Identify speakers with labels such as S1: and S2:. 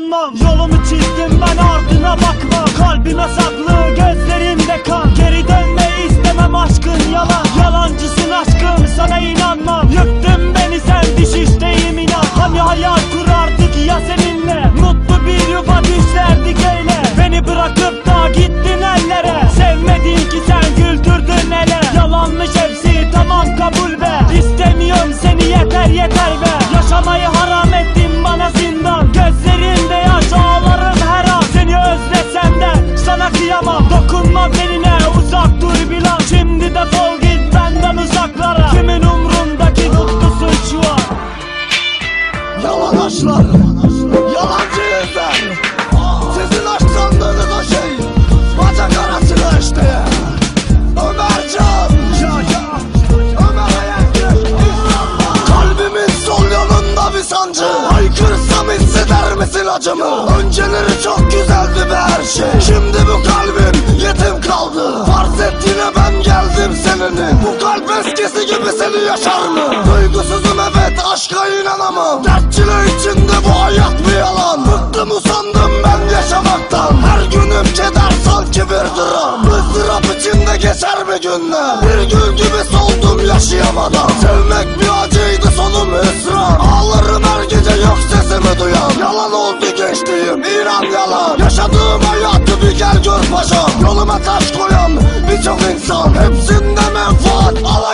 S1: inanmam. Yolumu çizdim ben, ardına bakmam. Kalbime saklı, gözlerimde kan. Geri dönmeyi istemem, aşkın yalan. Yalancısın aşkım, sana inanmam. Yıktın beni sen, düşüşteyim inan. Hani hayal kurardık ya seninle, mutlu bir yuva düşlerdik öyle. Beni bırakıp da gittin ellere. Sevmedin ki sen, güldürdün ele. Yalanmış hepsi, tamam kabul be. İstemiyorum seni, yeter yeter be. Yaşamayı haram ettin bana zindan. Gözlerinde yaş, ağlarım her an. Seni özlesem de sana kıyamam. Dokunma beline, uzak dur Bilal. Şimdi defol git benden uzaklara. Kimin umrundaki mutlusun şu an.
S2: Yalan aşklar, yalancı yüzler. Sizin aşk sandığınız o şey bacak arasına işte. Ömercan, Ömer Ayaklı. Kalbimin sol yanında bir sancı. Haykırsam hisseder misin acımı? Önceleri çok güzeldi be her şey. Şimdi bu kalbim yetim kaldı. Farz et yine ben geldim senenin. Bu kalp eskisi gibi seni yaşar mı? Duygusuzum evet, aşka inanamam. Dert çile içinde bu hayat bir yalan. Bıktım usandım ben yaşamaktan. Her günüm keder sanki bir dram. Izdırap içinde geçer bir günler. Bir gül gibi soldum yaşayamadan. Sevmek bir acıydı, sonum hüsran. Ağlarım her gece yok sesimi duyan. Yalan oldu geçtiğim, inan yalan. Yaşadığım hayatı bir gel gör paşam. Yoluma taş koyan birçok insan, hepsinde menfaat alay.